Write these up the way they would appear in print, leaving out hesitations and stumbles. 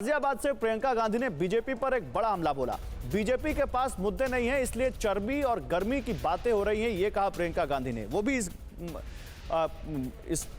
गाजियाबाद से प्रियंका गांधी ने बीजेपी पर एक बड़ा हमला बोला। बीजेपी के पास मुद्दे नहीं है, इसलिए चर्बी और गर्मी की बातें हो रही हैं, ये कहा प्रियंका गांधी ने। वो भी इस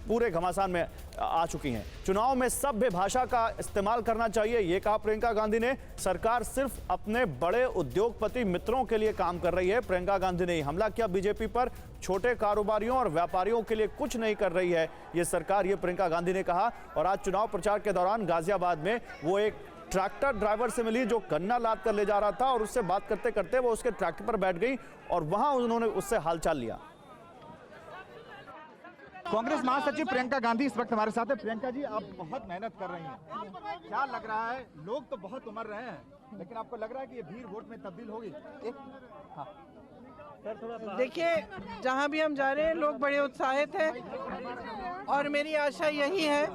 पूरे घमासान में आ चुकी हैं। चुनाव में सभ्य भाषा का इस्तेमाल करना चाहिए, ये कहा प्रियंका गांधी ने। सरकार सिर्फ अपने बड़े उद्योगपति मित्रों के लिए काम कर रही है। प्रियंका गांधी ने हमला किया बीजेपी पर। छोटे कारोबारियों और व्यापारियों के लिए कुछ नहीं कर रही है ये सरकार, ये प्रियंका गांधी ने कहा। और आज चुनाव प्रचार के दौरान गाजियाबाद में वो एक ट्रैक्टर ड्राइवर से मिली जो गन्ना लाद कर ले जा रहा था, और उससे बात करते करते वो उसके ट्रैक्टर पर बैठ गई और वहां उन्होंने उससे हालचाल लिया। कांग्रेस महासचिव प्रियंका गांधी इस वक्त हमारे साथ है। प्रियंका जी, आप बहुत मेहनत कर रही हैं, क्या लग रहा है? लोग तो बहुत उमड़ रहे हैं, लेकिन आपको लग रहा है कि ये भीड़ वोट में तब्दील होगी? देखिए, जहां भी हम जा रहे हैं लोग बड़े उत्साहित हैं और मेरी आशा यही है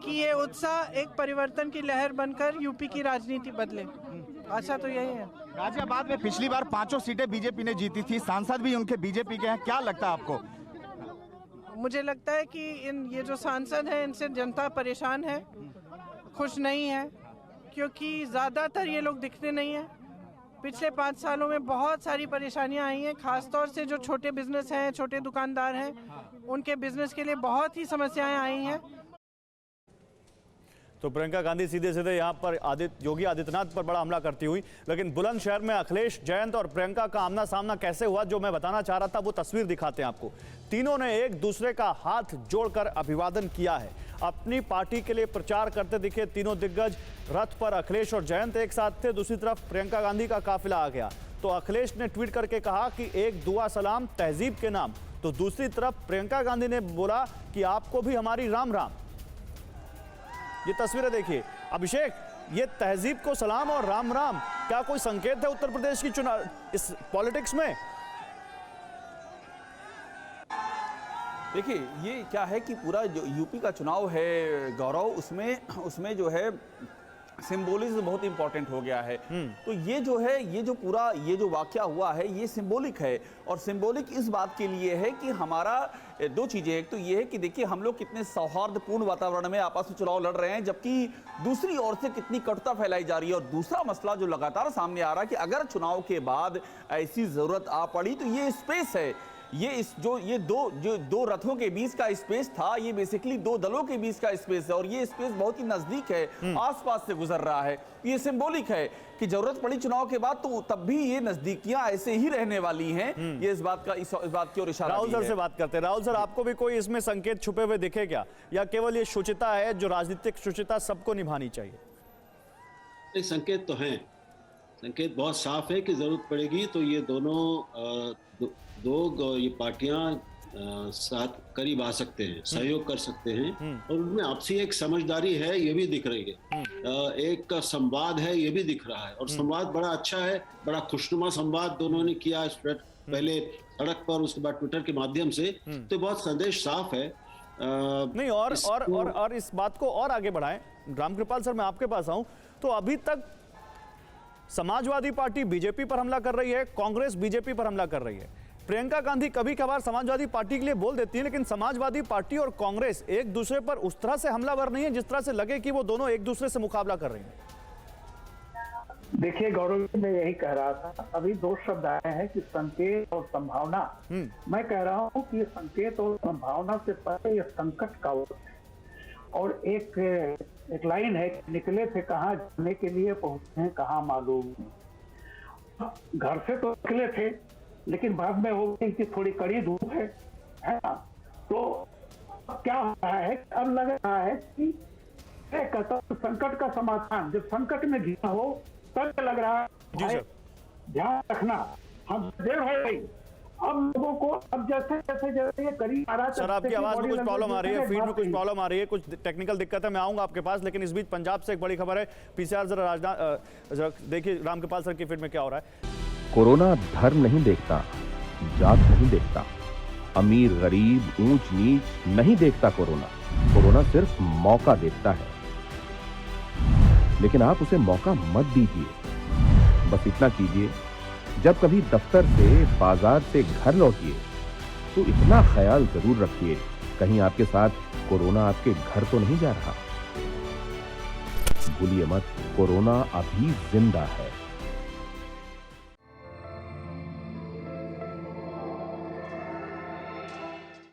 कि ये उत्साह एक परिवर्तन की लहर बनकर यूपी की राजनीति बदले। आशा तो यही है। गाजियाबाद में पिछली बार 5 सीटें बीजेपी ने जीती थी, सांसद भी उनके बीजेपी के हैं, क्या लगता है आपको? मुझे लगता है कि ये जो सांसद हैं इनसे जनता परेशान है, खुश नहीं है, क्योंकि ज़्यादातर ये लोग दिखते नहीं हैं। पिछले 5 सालों में बहुत सारी परेशानियां आई हैं, खासतौर से जो छोटे बिजनेस हैं, छोटे दुकानदार हैं, उनके बिजनेस के लिए बहुत ही समस्याएं आई हैं। तो प्रियंका गांधी सीधे सीधे यहाँ पर योगी आदित्यनाथ पर बड़ा हमला करती हुई। लेकिन बुलंदशहर में अखिलेश, जयंत और प्रियंका का आमना सामना कैसे हुआ, जो मैं बताना चाह रहा था, वो तस्वीर दिखाते हैं आपको। तीनों ने एक दूसरे का हाथ जोड़कर अभिवादन किया है। अपनी पार्टी के लिए प्रचार करते दिखे तीनों दिग्गज। रथ पर अखिलेश और जयंत एक साथ थे, दूसरी तरफ प्रियंका गांधी का काफिला आ गया। तो अखिलेश ने ट्वीट करके कहा कि एक दुआ सलाम तहजीब के नाम, तो दूसरी तरफ प्रियंका गांधी ने बोला कि आपको भी हमारी राम राम। ये तस्वीरें देखिए। अभिषेक, ये तहजीब को सलाम और राम राम क्या कोई संकेत है उत्तर प्रदेश की चुनाव इस पॉलिटिक्स में? देखिए, ये क्या है कि पूरा जो यूपी का चुनाव है गौरव, उसमें जो है सिंबोलिज्म बहुत इंपॉर्टेंट हो गया है। तो ये जो है, ये जो वाकया हुआ है, ये सिंबॉलिक है। और सिंबॉलिक इस बात के लिए है कि हमारा 2 चीजें, एक तो ये है कि देखिए हम लोग कितने सौहार्दपूर्ण वातावरण में आपस में चुनाव लड़ रहे हैं, जबकि दूसरी ओर से कितनी कटुता फैलाई जा रही है। और दूसरा मसला जो लगातार सामने आ रहा है कि अगर चुनाव के बाद ऐसी जरूरत आ पड़ी तो ये स्पेस है, ये दो रथों के बीच का स्पेस था, ये बेसिकली 2 दलों के बीच का स्पेस है, और ये स्पेस बहुत ही नजदीक है, आसपास से गुजर रहा है। ये सिंबॉलिक है कि जरूरत पड़ी चुनाव के बाद तो तब भी ये नजदीकियां ऐसे ही रहने वाली हैं। ये इस बात की ओर इशारा राहुल सर से बात करते हैं। राहुल सर, आपको भी कोई इसमें संकेत छुपे हुए दिखे क्या, या केवल ये शुचिता है जो राजनीतिक शुचिता सबको निभानी चाहिए? एक संकेत तो हैं, संकेत बहुत साफ है कि जरूरत पड़ेगी तो ये दोनों ये पार्टियां साथ करीब आ सकते हैं, सहयोग कर सकते हैं, और उनमें आपसी एक समझदारी है, ये भी दिख रही है। एक संवाद है, ये भी दिख रहा है, और संवाद बड़ा अच्छा है, बड़ा खुशनुमा संवाद दोनों ने किया, पहले सड़क पर, उसके बाद ट्विटर के माध्यम से। तो बहुत संदेश साफ है। नहीं, और इस बात को और आगे बढ़ाएं। रामकृपाल सर, मैं आपके पास आऊं तो अभी तक समाजवादी पार्टी बीजेपी पर हमला कर रही है, कांग्रेस बीजेपी पर हमला कर रही है। प्रियंका गांधी कभी कभार समाजवादी पार्टी के लिए बोल देती है, लेकिन समाजवादी पार्टी और कांग्रेस एक दूसरे पर उस तरह से हमलावर नहीं है जिस तरह से लगे कि वो दोनों एक दूसरे से मुकाबला कर रही हैं। देखिए गौरव, मैं यही कह रहा था, अभी 2 शब्द आए हैं कि संकेत और संभावना। मैं कह रहा हूँ कि संकेत और संभावना से पहले ये संकट का वक्त है। और एक लाइन है, निकले थे कहाँ, जाने के लिए पहुंचे हैं कहाँ मालूम नहीं। घर से तो निकले थे, लेकिन बाद में हो गई कि थोड़ी कड़ी धूप है ना। तो क्या हो रहा है, अब लग रहा है कि संकट का समाधान जब संकट में घिरा हो तब लग रहा है ध्यान रखना, हम देर हो गई। अब लोगों को अब जैसे ये करीब आ रहा है। सर, आपकी आवाज में कुछ प्रॉब्लम आ रही है, फीड में कुछ प्रॉब्लम आ रही है, कुछ टेक्निकल दिक्कत है, मैं आऊंगा आपके पास। लेकिन इस बीच पंजाब से एक बड़ी खबर है, पीसीआर जरा देखिए रामकृपाल सर की फीड में क्या हो रहा है। कोरोना धर्म नहीं देखता, जात नहीं देखता, अमीर गरीब ऊंच नीच नहीं देखता। कोरोना सिर्फ मौका देखता है, लेकिन आप उसे मौका मत दीजिए। बस इतना कीजिए, जब कभी दफ्तर से, बाजार से घर लौटिए तो इतना ख्याल जरूर रखिए कहीं आपके साथ कोरोना आपके घर तो नहीं जा रहा। भूलिए मत, कोरोना अभी जिंदा है।